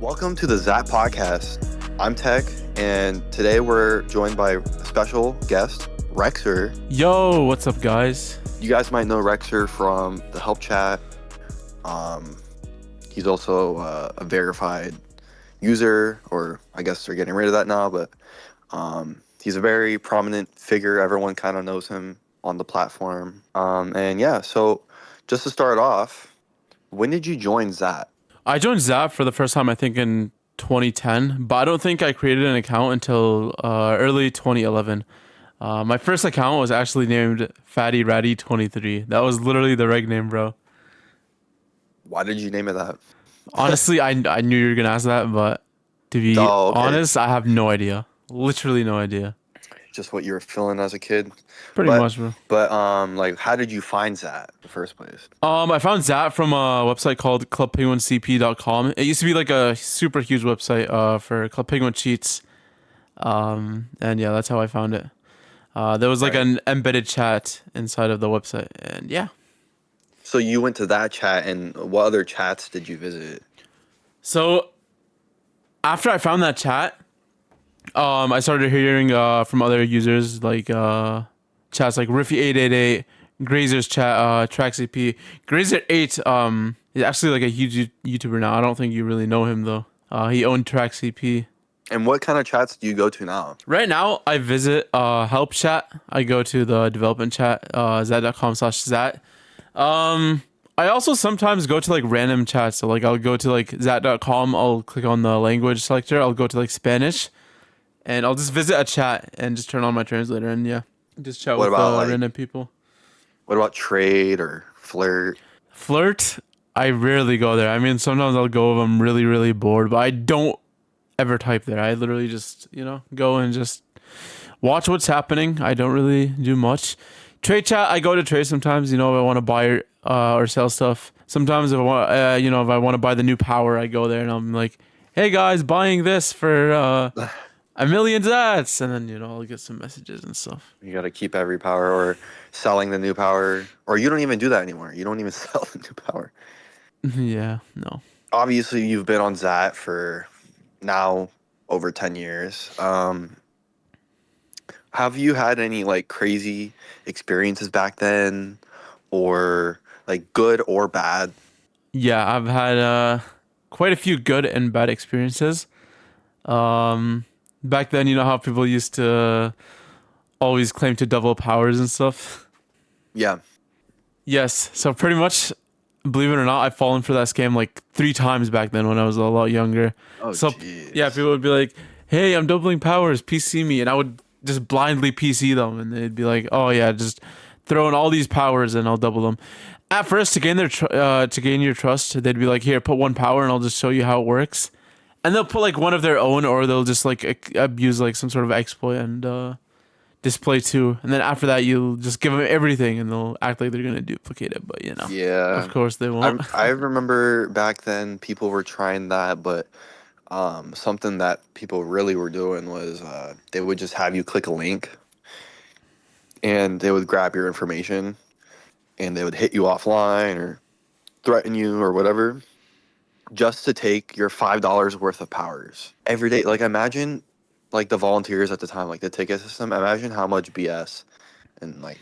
Welcome to the Xat Podcast. I'm Tech, and today we're joined by a special guest, Rexor. Yo, what's up, guys? You guys might know Rexor from the Help Chat. He's also a verified user, or I guess they're getting rid of that now, but he's a very prominent figure. Everyone kind of knows him on the platform. So just to start off, when did you join Xat? I joined Xat for the first time, I think, in 2010, but I don't think I created an account until early 2011. My first account was actually named Fatty Ratty 23. That was literally the reg name, bro. Why did you name it that? Honestly, I knew you were going to ask that, but to be honest, I have no idea. Literally no idea. Just what you were feeling as a kid? Pretty much, bro. But how did you find Xat in the first place? I found Xat from a website called clubpenguincp.com. It used to be like a super huge website for Club Penguin cheats. And yeah, that's how I found it. There was like an embedded chat inside of the website, and yeah. So you went to that chat, and what other chats did you visit? So after I found that chat, I started hearing from other users like chats like Riffy888, Grazer's chat, TrackCP. Grazer8 is actually like a huge YouTuber now. I don't think you really know him though. He owned TrackCP. And what kind of chats do you go to now? Right now, I visit Help Chat. I go to the development chat, xat.com/xat. I also sometimes go to like random chats. So like I'll go to like xat.com. I'll click on the language selector. I'll go to like Spanish, and I'll just visit a chat and just turn on my translator and yeah, just chat with random people. What about Trade or Flirt? Flirt, I rarely go there. I mean, sometimes I'll go if I'm really, really bored, but I don't ever type there. I literally just, go and just watch what's happening. I don't really do much. Trade chat, I go to trade sometimes, if I want to buy or sell stuff. Sometimes if I want, if I want to buy the new power, I go there and I'm like, hey guys, buying this for a million Zats. And then, I'll get some messages and stuff. You got to keep every power or selling the new power, or you don't even do that anymore. You don't even sell the new power. Yeah, no. Obviously, you've been on Xat for now over 10 years. Have you had any like crazy experiences back then, or like good or bad? Yeah, I've had quite a few good and bad experiences. Back then, you know how people used to always claim to double powers and stuff? Yeah. Yes, so pretty much, believe it or not, I've fallen for that scam like 3 times back then when I was a lot younger. Oh, so geez. Yeah, people would be like, hey, I'm doubling powers, PC me, and I would just blindly PC them, and they'd be like, oh yeah, just throw in all these powers and I'll double them. At first, to gain your trust, they'd be like, here, put 1 power and I'll just show you how it works. And they'll put like one of their own, or they'll just like abuse like some sort of exploit and display 2. And then after that, you'll just give them everything and they'll act like they're going to duplicate it. But yeah, of course they won't. I remember back then people were trying that, but something that people really were doing was they would just have you click a link and they would grab your information and they would hit you offline or threaten you or whatever just to take your $5 worth of powers every day. Like imagine like the volunteers at the time, like the ticket system, imagine how much BS and like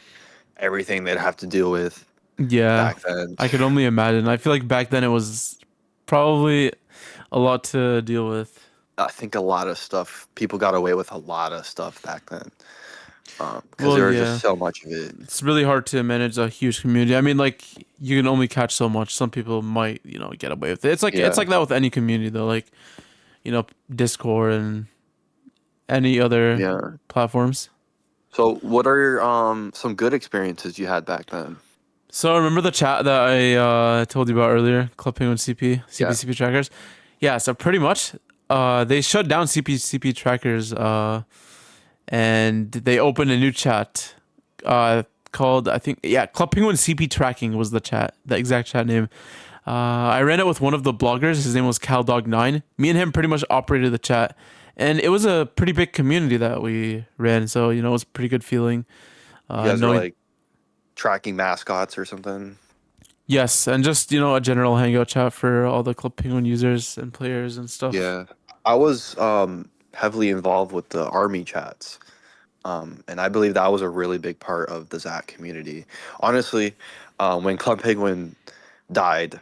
everything they'd have to deal with. Yeah, back then. I could only imagine. I feel like back then it was probably a lot to deal with. I think a lot of stuff, people got away with a lot of stuff back then. Because there was just so much of it. It's really hard to manage a huge community. I mean, like, you can only catch so much. Some people might, get away with it. It's like that with any community, though. Like, Discord and any other platforms. So what are some good experiences you had back then? So remember the chat that I told you about earlier, Club Penguin CP trackers? Yeah, so pretty much they shut down CP trackers and they opened a new chat called, I think, Club Penguin CP Tracking was the exact chat name. I ran it with one of the bloggers. His name was CalDog9. Me and him pretty much operated the chat. And it was a pretty big community that we ran. So, it was a pretty good feeling. You guys were like tracking mascots or something? Yes, and just a general hangout chat for all the Club Penguin users and players and stuff. Yeah. I was heavily involved with the army chats. And I believe that was a really big part of the Zach community. Honestly, when Club Penguin died,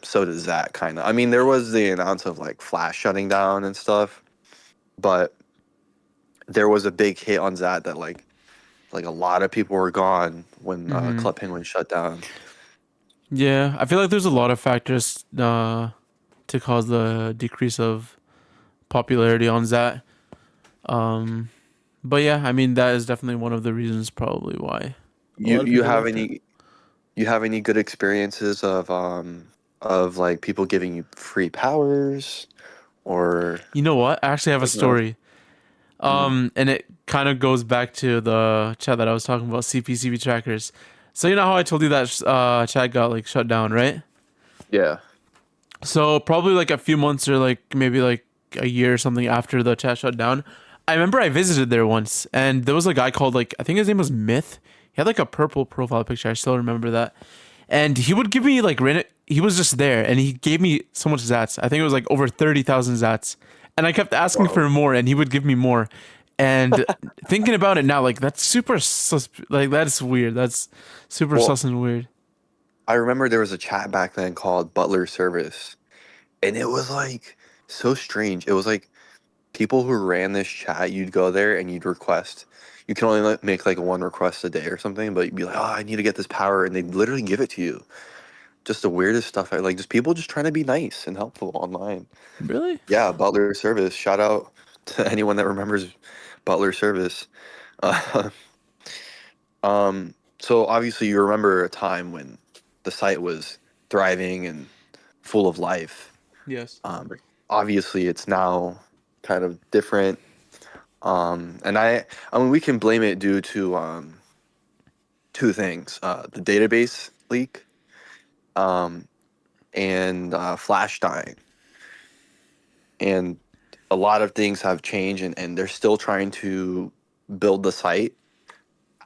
so did Zach kind of. I mean, there was the announce of like Flash shutting down and stuff, but there was a big hit on Zach that like a lot of people were gone when Mm-hmm. Club Penguin shut down. Yeah, I feel like there's a lot of factors to cause the decrease of popularity on Zat. Um, but yeah, I mean that is definitely one of the reasons probably why a You lot of you people have left it. any good experiences of like people giving you free powers or You know what? I actually have a like that? story. Mm, And it kind of goes back to the chat that I was talking about, CPCB trackers. So you know how I told you that chat got like shut down, right? yeah. So probably like a few months or like maybe like a year or something after the chat shut down, I remember I visited there once, and there was a guy called like I think his name was Myth. He had like a purple profile picture. I still remember that, and he would give me like he was just there, and he gave me so much Zats. I think it was like over 30,000 Zats, and I kept asking Wow. for more, and he would give me more. And thinking about it now, like that's super like that's weird. That's super Well, sus and weird. I remember there was a chat back then called Butler Service, and it was like so strange. It was like people who ran this chat, you'd go there and you'd request. You can only like, make like one request a day or something, but you'd be like, "Oh, I need to get this power," and they'd literally give it to you. Just the weirdest stuff. Like just people just trying to be nice and helpful online. Really? Yeah, Butler Service. Shout out to anyone that remembers Butler Service. Uh, so obviously you remember a time when the site was thriving and full of life. Yes. Um, obviously it's now kind of different. And I mean we can blame it due to two things: the database leak, um, and Flash dying. And a lot of things have changed, and they're still trying to build the site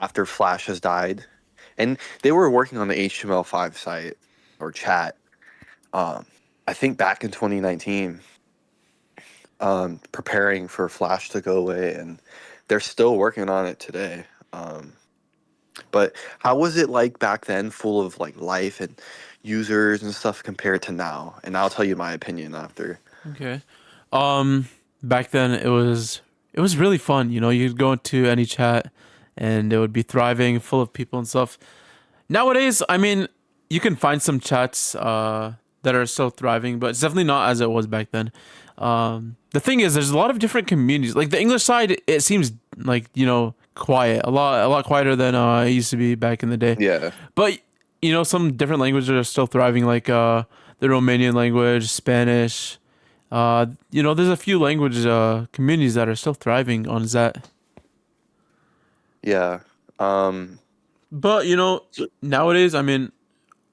after Flash has died. And they were working on the HTML5 site or chat. Um, I think back in 2019, preparing for Flash to go away, and they're still working on it today. Um, but how was it like back then, full of like life and users and stuff compared to now? And I'll tell you my opinion after. Okay. Um, Back then it was really fun. You know, you'd go into any chat, and it would be thriving, full of people and stuff. Nowadays, I mean, you can find some chats that are still thriving, but it's definitely not as it was back then. The thing is, there's a lot of different communities. Like the English side, it seems like quiet, a lot quieter than it used to be back in the day. Yeah, But some different languages are still thriving, like the Romanian language, Spanish. There's a few language communities that are still thriving on Zet. yeah. Um, But so- nowadays, I mean,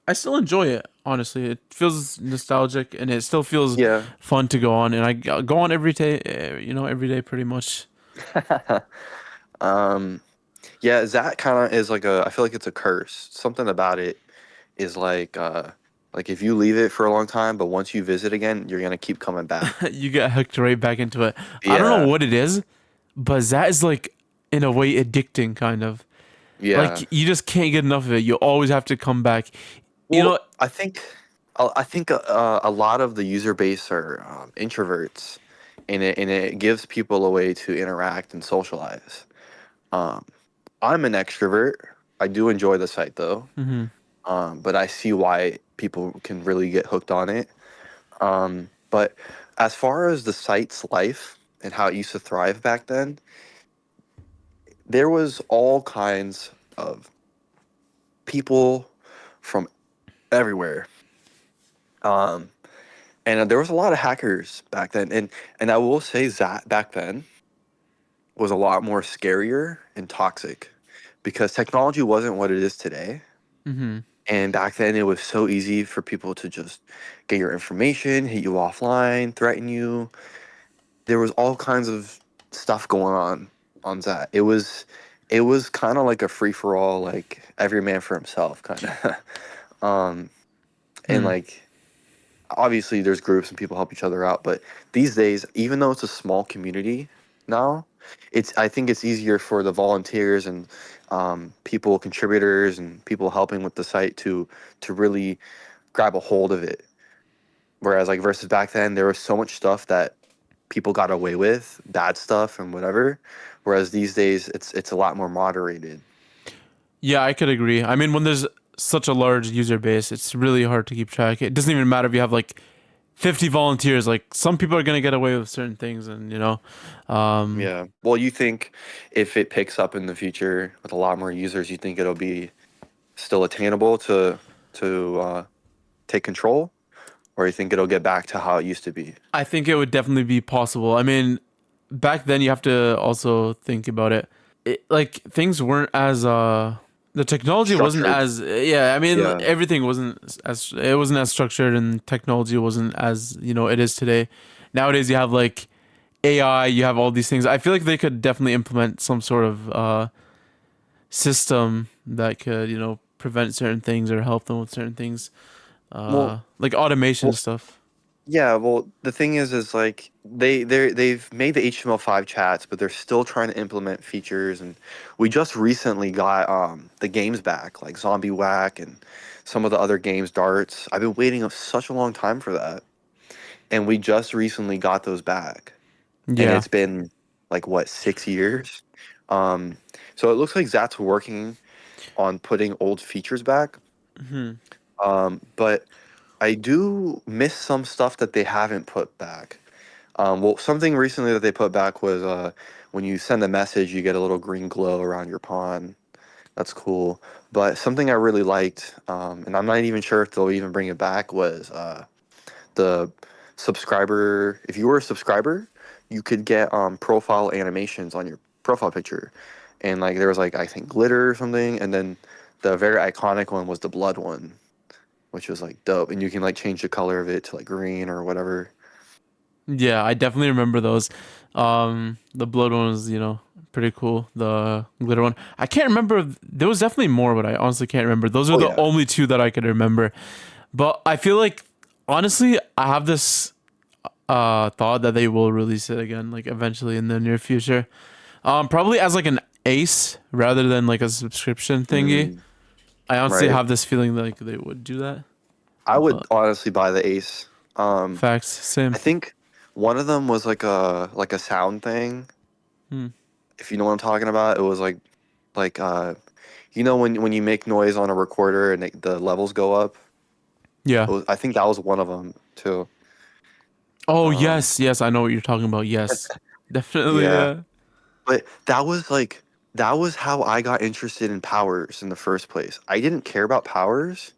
I still enjoy it. Honestly, it feels nostalgic, and it still feels yeah. fun to go on. And I go on every day, every day pretty much. um, yeah, that kind of is like I feel like it's a curse. Something about it is like if you leave it for a long time, but once you visit again, you're gonna keep coming back. You get hooked right back into it. I don't know Yeah, what it is, but that is like in a way addicting, kind of. Like yeah. you just can't get enough of it. You always have to come back. You Well, know, I think a lot of the user base are introverts, and it gives people a way to interact and socialize. Um, I'm an extrovert. I do enjoy the site though, hmm but I see why people can really get hooked on it. But as far as the site's life and how it used to thrive back then, there was all kinds of people from everywhere. Um, and there was a lot of hackers back then. And I will say that back then was a lot more scarier and toxic because technology wasn't what it is today. hmm And back then, it was so easy for people to just get your information, hit you offline, threaten you. There was all kinds of stuff going on that. It was kind of like a free for all, like every man for himself kind of. Um, and Hmm. like obviously there's groups and people help each other out, but these days, even though it's a small community now, it's I think it's easier for the volunteers and people, contributors, and people helping with the site to really grab a hold of it. Whereas like versus back then, there was so much stuff that people got away with, bad stuff and whatever. Whereas these days, it's a lot more moderated. Yeah, I could agree. I mean, when there's such a large user base, it's really hard to keep track. It doesn't even matter if you have like 50 volunteers. Like some people are gonna get away with certain things, and um, Yeah. Well, you think if it picks up in the future with a lot more users, you think it'll be still attainable to take control, or you think it'll get back to how it used to be? I think it would definitely be possible. I mean, back then you have to also think about it. Like things weren't as the technology wasn't Structured. as yeah. I mean, Yeah. everything wasn't as it wasn't as structured, and technology wasn't as it is today. Nowadays, you have like AI, you have all these things. I feel like they could definitely implement some sort of system that could prevent certain things or help them with certain things, Well, like automation well, stuff. yeah. Well, the thing is like they've made the HTML5 chats, but they're still trying to implement features. And we just recently got the games back, like Zombie Whack and some of the other games, Darts. I've been waiting such a long time for that, and we just recently got those back. And Yeah. it's been like what 6 years. Um, so it looks like Zat's working on putting old features back. Hmm. But I do miss some stuff that they haven't put back. Well, something recently that they put back was when you send a message, you get a little green glow around your pawn. That's cool. But something I really liked, and I'm not even sure if they'll even bring it back, was the subscriber. If you were a subscriber, you could get profile animations on your profile picture, and like there was like I think glitter or something, and then the very iconic one was the blood one, which was like dope, and you can like change the color of it to like green or whatever. Yeah, I definitely remember those. The blood one was, pretty cool. The glitter one. I can't remember. There was definitely more, but I honestly can't remember. Those are Oh the yeah. only two that I could remember. But I feel like, honestly, I have this thought that they will release it again, like eventually in the near future. Probably as like an ace rather than like a subscription thingy. Mm, I honestly right. have this feeling that like they would do that. I would But honestly buy the Ace. facts, same. I think one of them was like a sound thing. Hmm. If you know what I'm talking about, it was like when you make noise on a recorder and the levels go up. Yeah. I think that was one of them too. Oh Um, yes, yes, I know what you're talking about. Yes, definitely. yeah, Yeah. but that was how I got interested in powers in the first place. I didn't care about powers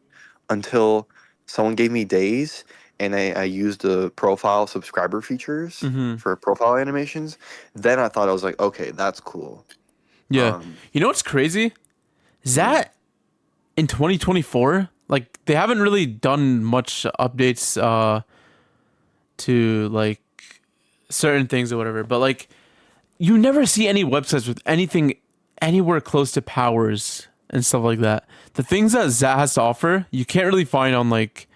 until someone gave me days and I used the profile subscriber features Mm-hmm. for profile animations. Then I thought I was like, okay, that's cool. Yeah. Um, You know what's crazy? Is mm, that in 2024, like they haven't really done much updates to like certain things or whatever, but like you never see any websites with anything anywhere close to powers and stuff like that. The things that Zat has to offer, you can't really find on like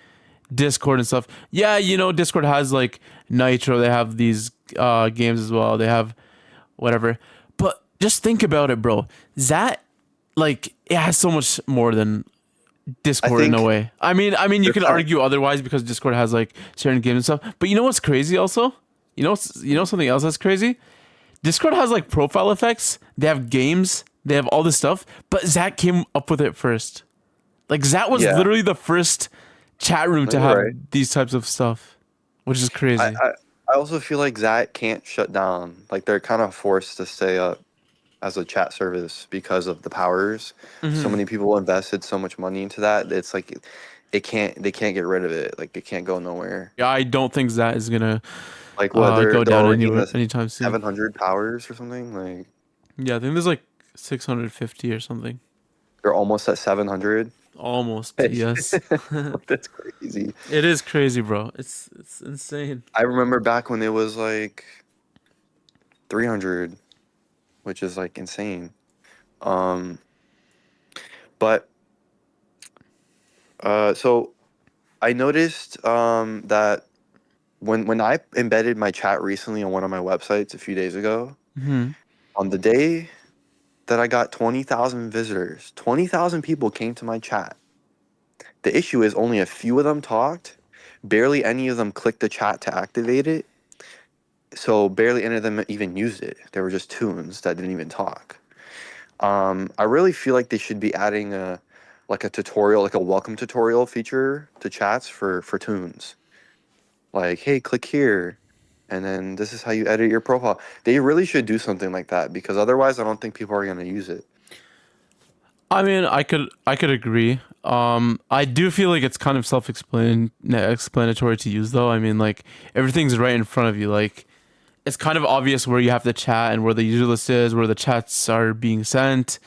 Discord and stuff. Yeah, Discord has like Nitro, they have these games as well. They have whatever. But just think about it, bro. Zat like it has so much more than I Discord in a think way. I mean, you they're can kind of argue otherwise because Discord has like certain games and stuff. But you know what's crazy also? Something else that's crazy? Discord has like profile effects. They have games. They have all this stuff. But Zach came up with it first. Like Zach was yeah. literally the first chat room No, to you're have right. these types of stuff, which is I, crazy. I I also feel like Zat can't shut down. Like they're kind of forced to stay up as a chat service because of the powers. So Hmm. many people invested so much money into that. It's like it can't they can't get rid of it. Like it can't go nowhere. Yeah, I don't think Zach is gonna Like what go they're down already in anywhere the anytime soon. 700 powers or something. Like Yeah, I think there's like 650 or something. they're almost at 700. Almost, yes. That's crazy. It is crazy, bro. It's insane. I remember back when it was like 300, which is like insane. Um, but So I noticed that when I embedded my chat recently on one of my websites a few days ago, Hmm. on the day that I got 20,000 visitors, 20,000 people came to my chat. The issue is only a few of them talked. Barely any of them clicked the chat to activate it. So barely any of them even used it. They were just tunes that didn't even talk. I really feel like they should be adding a tutorial, like a welcome tutorial feature to chats for tunes. Like, hey, click here, and then this is how you edit your profile. They really should do something like that because otherwise, I don't think people are gonna use it. I mean, I could agree. I do feel like it's kind of explanatory to use though. I mean, like everything's right in front of you. Like it's kind of obvious where you have to chat and where the user list is, where the chats are being sent.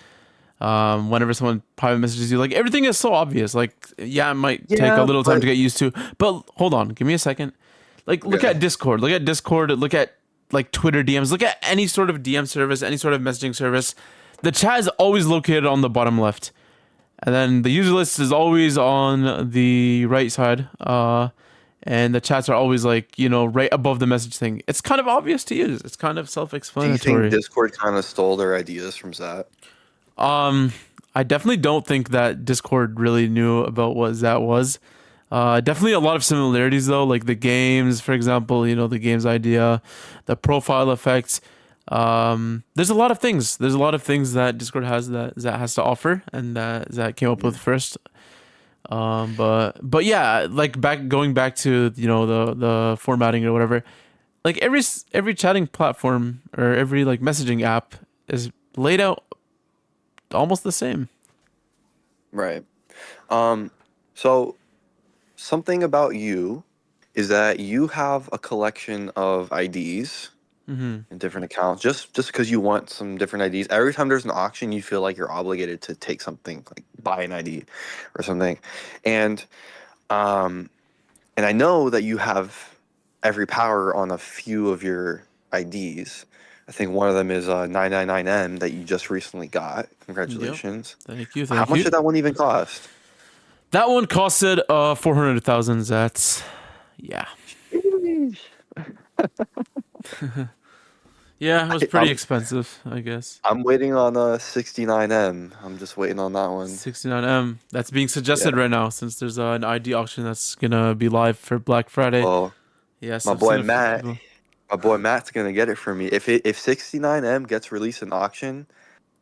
Whenever someone private messages you, like everything is so obvious. Like, yeah, it might take a Yeah, little time but to get used to, but hold on, give me a second. Like, look okay. at Discord. Look at Discord. Look at like Twitter DMs. Look at any sort of DM service, any sort of messaging service. The chat is always located on the bottom left, and then the user list is always on the right side. And the chats are always like right above the message thing. It's kind of obvious to use. It's kind of Do you think self-explanatory. Discord kind of stole their ideas from Zat? Um, I definitely don't think that Discord really knew about what that was. Definitely a lot of similarities though, like the games, for example. The games idea, the profile effects. There's a lot of things. There's a lot of things that Discord has that has to offer, and that came up Yeah. with first. But yeah, like going back to the formatting or whatever. Like every chatting platform or every like messaging app is laid out almost the same. Right. Um, so something about you is that you have a collection of IDs Mm-hmm. and different accounts just because you want some different IDs. Every time there's an auction, you feel like you're obligated to take something, like buy an ID or something. And um and I know that you have every power on a few of your IDs. I think one of them is 999M that you just recently got. Yep. Congratulations. Thank you. How Thank much you. did that one even cost? That one costed 400,000. That's yeah. Sheesh. Yeah, it was I, pretty expensive, I guess. I'm waiting on a 69M. I'm just waiting on that one. 69M. That's being suggested Yeah. right now since there's an ID auction that's gonna be live for Black Friday. Well, Yes, my I've seen boy a few Matt, people. my boy Matt's gonna get it for me. If 69M gets released in auction,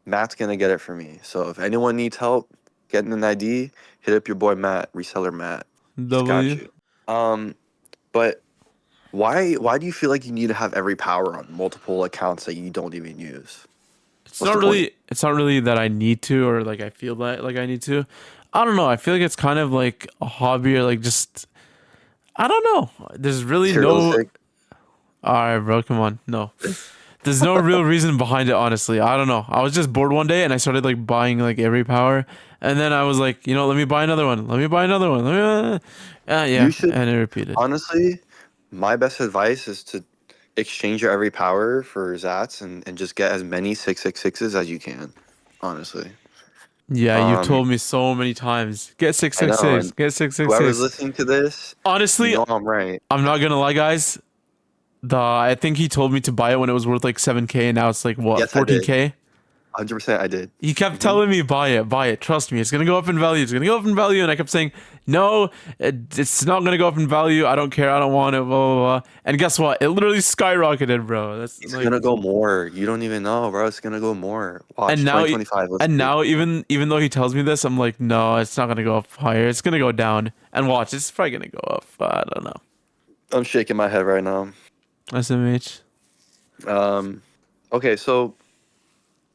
Matt's gonna get it for me. So if anyone needs help getting an ID, hit up your boy Matt, reseller Matt. He's got W. you. Um, but why do you feel like you need to have every power on multiple accounts that you don't even use? It's What's not the point? really. It's not really that I need to, or like I feel like I need to. I don't know. I feel like it's kind of like a hobby, or like just I don't know. There's really no. Materialistic. All right, bro. Come on. No. There's no real reason behind it, honestly. I don't know. I was just bored one day and I started like buying like every power, and then I was like, let me buy another one. Let me buy another one. You Yeah, should and it repeated. honestly. My best advice is to exchange your every power for Zats and just get as many 666s as you can. Honestly. Yeah, you've Um, told me so many times. Get six I six know, six. and Get six six whoever's six. listening to this, you Honestly, know I'm right. I'm not gonna lie, guys. The I think he told me to buy it when it was worth like 7K, and now it's like what Yes, I did. 14K. 100% I did. He kept Hmm. telling me buy it. Trust me, it's gonna go up in value. It's gonna go up in value, and I kept saying no, it's not gonna go up in value. I don't care. I don't want it. Blah blah blah. And guess what? It literally skyrocketed, bro. That's It's like, gonna go more. You don't even know, bro. It's gonna go more. Watch and now, 2025. Let's and see. now, even though he tells me this, I'm like, no, it's not gonna go up higher. It's gonna go down. And watch, it's probably gonna go up. I don't know. I'm shaking my head right now. SMH. Um, okay, so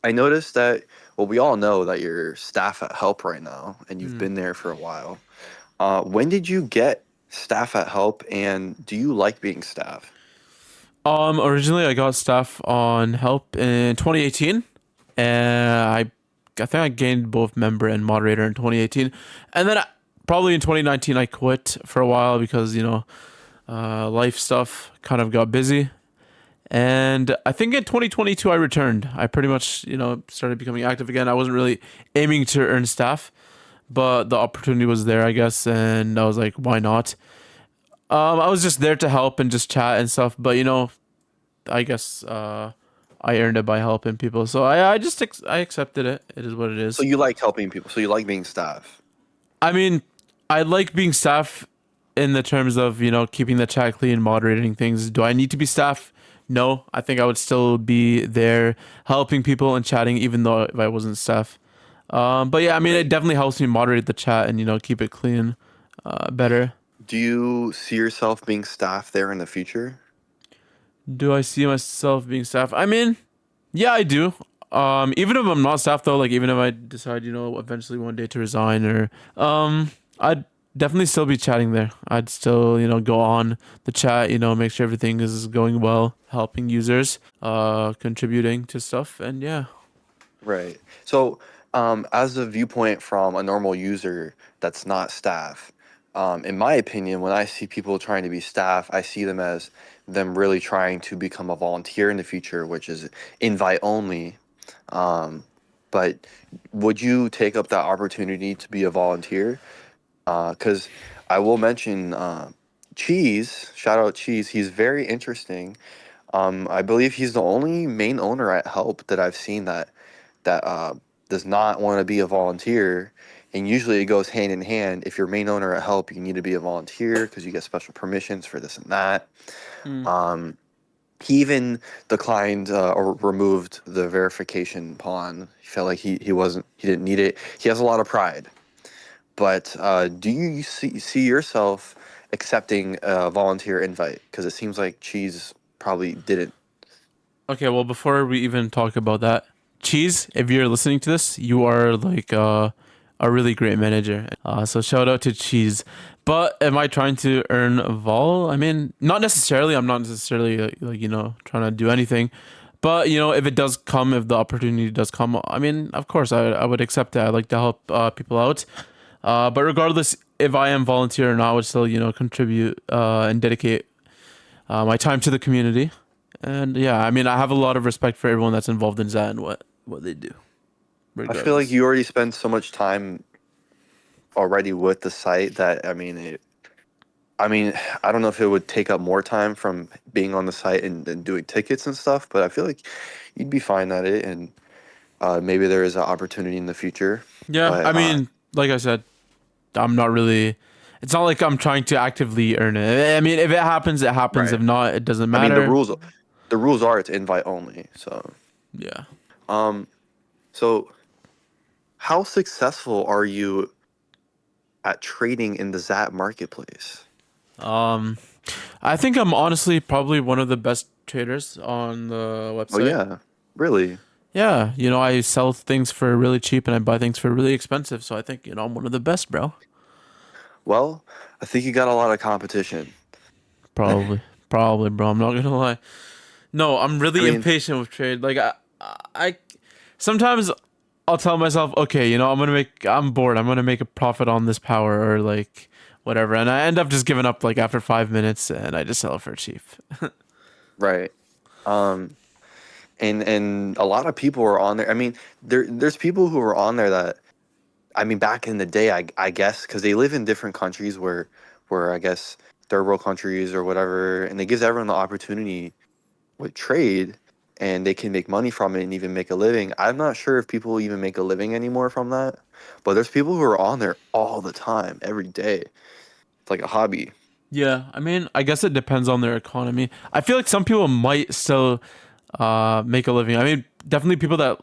I noticed that, well, we all know that you're staff at Help right now, and you've Hmm. been there for a while. When did you get staff at Help, and do you like being staff? Originally I got staff on Help in 2018, and I think I gained both member and moderator in 2018, and then probably in 2019 I quit for a while because life stuff kind of got busy, and I think in 2022 I returned. I pretty much started becoming active again. I wasn't really aiming to earn staff, but the opportunity was there, I guess, and I was like, why not? I was just there to help and just chat and stuff, but I guess I earned it by helping people, so I accepted it. It is what it So is. you like helping people. So you like being staff. I mean, I like being staff in the terms of keeping the chat clean, moderating things. Do I need to be staff? No, I think I would still be there helping people and chatting, even though if I wasn't staff. But yeah, I mean, Right. it definitely helps me moderate the chat and keep it clean, better. Do you see yourself being staff there in the future? Do I see myself being staff? I mean, yeah, I do. Even if I'm not staff though, like even if I decide, eventually one day to resign or I'd definitely still be chatting there. I'd still, go on the chat, make sure everything is going well, helping users, contributing to stuff, and yeah. Right. So, as a viewpoint from a normal user that's not staff, in my opinion, when I see people trying to be staff, I see them as them really trying to become a volunteer in the future, which is invite only. Um, but would you take up that opportunity to be a volunteer? Because I will mention Cheese, shout out Cheese, he's very interesting. I believe he's the only main owner at Help that I've seen that does not want to be a volunteer. And usually it goes hand in hand. If you're main owner at Help, you need to be a volunteer because you get special permissions for this and that. Mm. Um, he even declined or removed the verification pawn. He felt like he didn't need it. He has a lot of pride. But do you see yourself accepting a volunteer invite? Because it seems like Cheese probably didn't. Okay, well, before we even talk about that, Cheese, if you're listening to this, you are like a really great manager. So shout out to Cheese. But am I trying to earn a vol? I mean, not necessarily. I'm not necessarily like trying to do anything. But if it does come, if the opportunity does come, I mean, of course, I would accept that. I like to help people out. But regardless, if I am volunteer or not, I would still contribute and dedicate my time to the community. And yeah, I mean, I have a lot of respect for everyone that's involved in Xat and what they do, I feel like regardless. you already spend so much time already with the site that I mean, I don't know if it would take up more time from being on the site and doing tickets and stuff, but I feel like you'd be fine at it, and maybe there is an opportunity in the future. Yeah, But I mean, like I said, I'm not really. It's not like I'm trying to actively earn it. I mean, if it happens, it happens. If right, not, it doesn't I mean matter. the rules are it's invite only. So Yeah. um, so how successful are you at trading in the Zap marketplace? Um, I think I'm honestly probably one of the best traders on the Oh website. yeah, really? Yeah, I sell things for really cheap and I buy things for really expensive. So I think I'm one of the best, bro. Well, I think you got a lot of competition. Probably, probably, bro. I'm not gonna lie. No, I'm I really mean, impatient with trade. Like I sometimes I'll tell myself, okay, I'm bored. I'm gonna make a profit on this power or like whatever, and I end up just giving up like after 5 minutes, and I just sell it for cheap. right. Um, and a lot of people are on there. I mean, there's people who are on there that I mean, back in the day, I guess because they live in different countries where I guess third world countries or whatever, and it gives everyone the opportunity with trade, and they can make money from it and even make a living. I'm not sure if people even make a living anymore from that, but there's people who are on there all the time, every day. It's like a hobby. Yeah, I mean, I guess it depends on their economy. I feel like some people might still make a living. I mean, definitely people that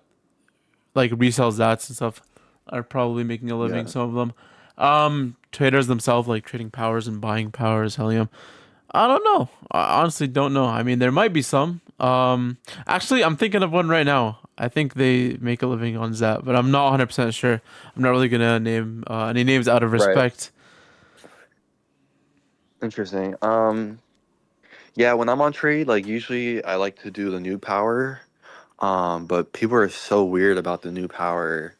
like resells that and stuff are probably making a living. Yeah. Some of them, traders themselves like trading powers and buying powers, helium. I don't know. I honestly don't know. I mean, there might be some. Actually, I'm thinking of one right now. I think they make a living on Zap, but I'm not 100% sure. I'm not really gonna name any names out of Right. respect. Interesting. Yeah, when I'm on trade, like usually I like to do the new power. But people are so weird about the new power.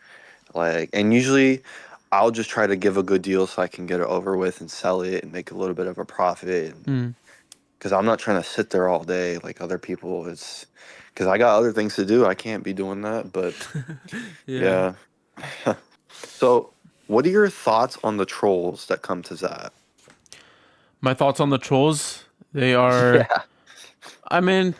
Like, and usually I'll just try to give a good deal so I can get it over with and sell it and make a little bit of a profit. Hmm. Because I'm not trying to sit there all day like other people. It's because I got other things to do. I can't be doing that. But Yeah. yeah. So What are your thoughts on the trolls that come to Xat? My thoughts on the trolls, they are, Yeah. I mean,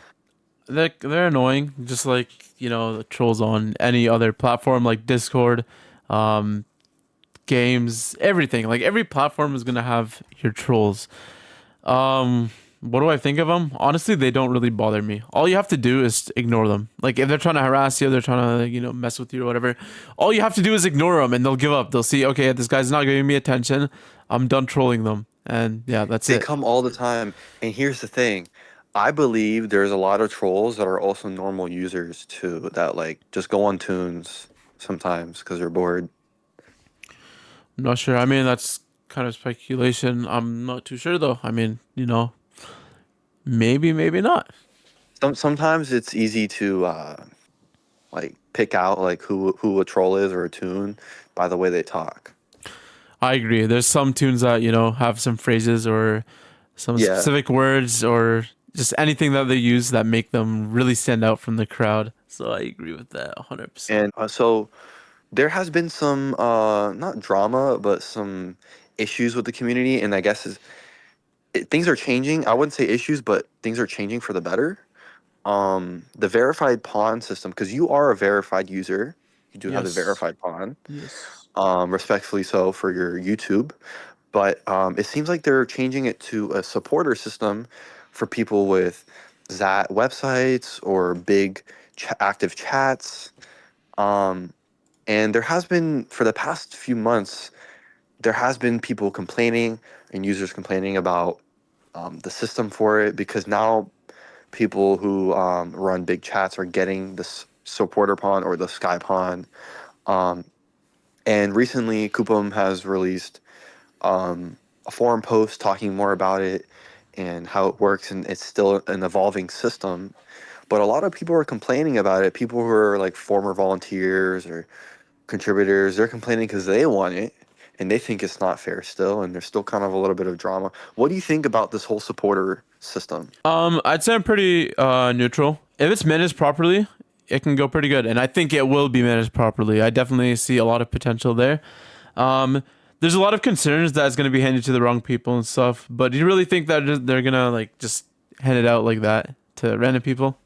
they're annoying, just like, the trolls on any other platform like Discord, um, games, everything. Like every platform is gonna have your trolls. What do I think of them? Honestly, they don't really bother me. All you have to do is ignore them. Like if they're trying to harass you, they're trying to, mess with you or whatever. All you have to do is ignore them, and they'll give up. They'll see, okay, this guy's not giving me attention. I'm done trolling them, and yeah, that's They it. come all the time. And here's the thing. I believe there's a lot of trolls that are also normal users too, that like just go on tunes sometimes because they're bored. I'm not sure. I mean, that's kind of speculation. I'm not too sure though. I mean, maybe, maybe not. Sometimes it's easy to like pick out like who a troll is or a tune by the way they talk. I agree. There's some tunes that, have some phrases or some Yeah. specific words or just anything that they use that make them really stand out from the crowd. So I agree with that 100%. And so there has been some not drama, but some issues with the community, and I guess things are changing. I wouldn't say issues, but things are changing for the better. The verified pawn system, because you are a verified user, you do have the Yes. verified pawn, Yes. respectfully so for your YouTube. But it seems like they're changing it to a supporter system for people with Zat websites or big active chats. Um, and there has been, for the past few months, there has been people complaining and users complaining about the system for it because now people who run big chats are getting this supporter pawn or the sky pawn. Um, and recently, Coupam has released a forum post talking more about it and how it works, and it's still an evolving system. But a lot of people are complaining about it. People who are like former volunteers or contributors, they're complaining because they want it and they think it's not fair still, and there's still kind of a little bit of drama. What do you think about this whole supporter system? I'd say I'm pretty neutral. If it's managed properly, it can go pretty good, and I think it will be managed properly. I definitely see a lot of potential there. Um, there's a lot of concerns that it's going to be handed to the wrong people and stuff. But do you really think that they're gonna like just hand it out like that to random people?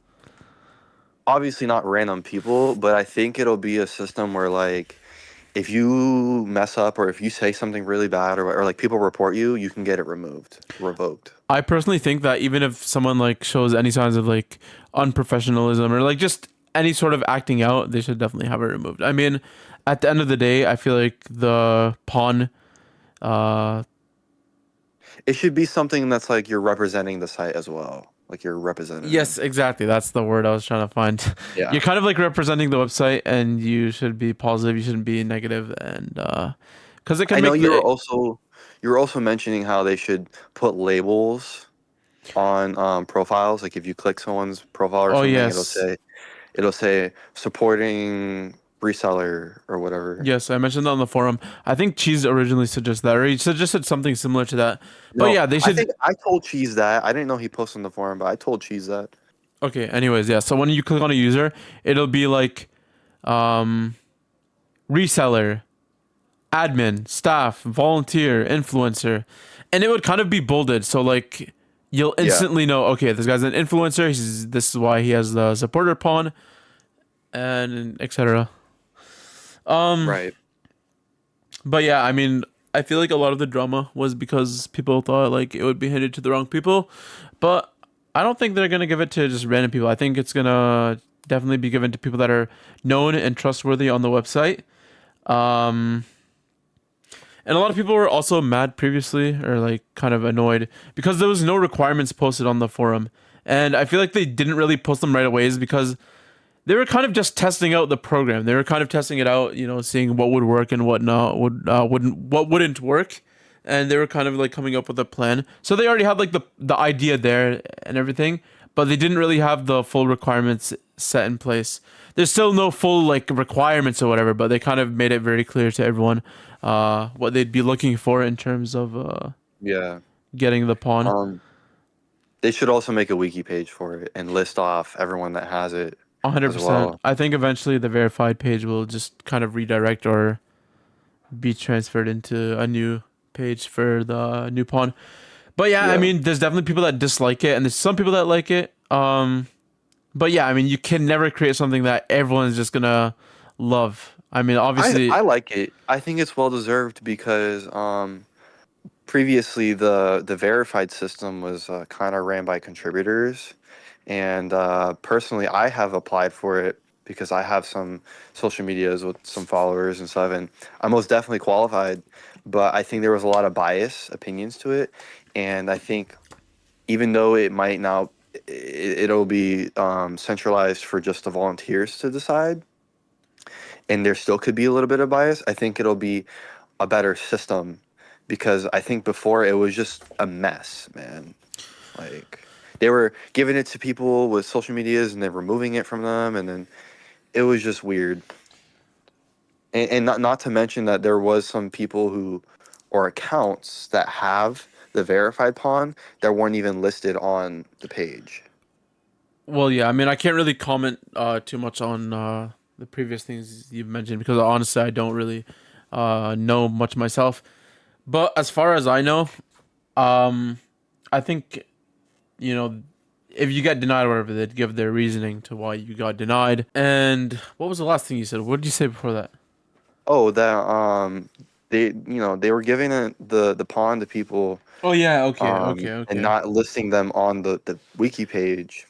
Obviously not random people, but I think it'll be a system where like if you mess up or if you say something really bad or like people report you, you can get it revoked. I personally think that even if someone like shows any signs of like unprofessionalism or like just any sort of acting out, they should definitely have it removed. I mean, at the end of the day, I feel like the pawn. Uh, It should be something that's like you're representing the site as well, like you're yes, representative. exactly. That's the word I was trying to find. Yeah. You're kind of like representing the website, and you should be positive. You shouldn't be negative, and because it I can know make the. you were also mentioning how they should put labels on profiles. Like if you click someone's profile or Oh something, yes, it'll say supporting reseller or whatever. yes. I mentioned that on the forum. I think Cheese originally suggested that, or he suggested something similar to that. But No, yeah, they I should. think I told Cheese that. I didn't know he posted on the forum, but I told Cheese that. Okay. Anyways, yeah. So when you click on a user, it'll be like um, reseller, admin, staff, volunteer, influencer, and it would kind of be bolded. So like you'll Yeah, instantly know, okay, this guy's an influencer. This is why he has the supporter pawn and etc. Um, right. but yeah, I mean, I feel like a lot of the drama was because people thought like it would be handed to the wrong people, but I don't think they're gonna give it to just random people. I think it's gonna definitely be given to people that are known and trustworthy on the website. Um, And a lot of people were also mad previously or like kind of annoyed because there was no requirements posted on the forum. And I feel like they didn't really post them right away is because they were kind of just testing out the program. They were kind of testing it out, seeing what would work and what not what wouldn't work. And they were kind of like coming up with a plan. So they already had like the idea there and everything, but they didn't really have the full requirements set in place. There's still no full like requirements or whatever, but they kind of made it very clear to everyone what they'd be looking for in terms of Yeah. getting the pawn. Um, they should also make a wiki page for it and list off everyone that has it as 100%. well. I think eventually the verified page will just kind of redirect or be transferred into a new page for the new pawn. But yeah, I Yeah. mean, there's definitely people that dislike it, and there's some people that like it. But yeah, I mean, you can never create something that everyone's just gonna love. I mean, I obviously, like it. I think it's well deserved because previously the verified system was kind of ran by contributors, and personally I have applied for it because I have some social medias with some followers and stuff, and I'm most definitely qualified, but I think there was a lot of bias opinions to it, and I think even though it might now it'll be centralized for just the volunteers to decide, and there still could be a little bit of bias, I think it'll be a better system because I think before it was just a mess, man. Like they were giving it to people with social medias and then removing it from them, and then it was just weird. And not to mention that there was some people who or accounts that have the verified pawn that weren't even listed on the page. well, yeah, I mean, I can't really comment too much on the previous things you've mentioned because honestly, I don't really know much myself. But as far as I know, um, I think you know if you get denied or whatever, they'd give their reasoning to why you got denied. And what was the last thing you said? What did you say before that? Oh, that they they were giving the pawn to people Oh yeah, okay, okay, and okay. not listing them on the wiki page.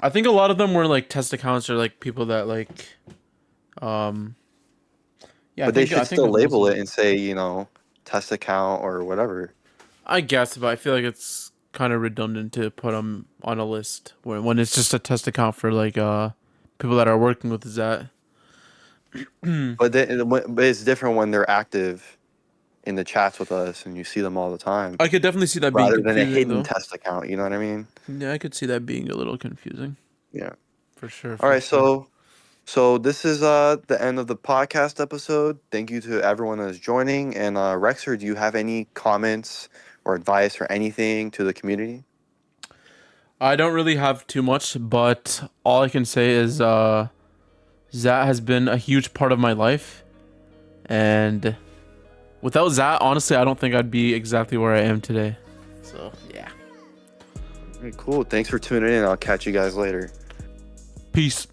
I think a lot of them were like test accounts or like people that um yeah, But they I should think still most of label it them. and say, test account or whatever. I guess, but I feel like it's kind of redundant to put them on a list when it's just a test account for like people that are working with Xat. But it's different when they're active in the chats with us and you see them all the time, I could definitely see that being rather than a confusing hidden though. test account. You know what I mean? Yeah, I could see that being a little confusing. Yeah. For sure, All for right. sure. So this is the end of the podcast episode. Thank you to everyone that's joining. And Rexer, do you have any comments or advice or anything to the community? I don't really have too much, but all I can say is Xat has been a huge part of my life, and without Xat, honestly, I don't think I'd be exactly where I am today. So yeah. All right, cool. Thanks for tuning in. I'll catch you guys later. Peace.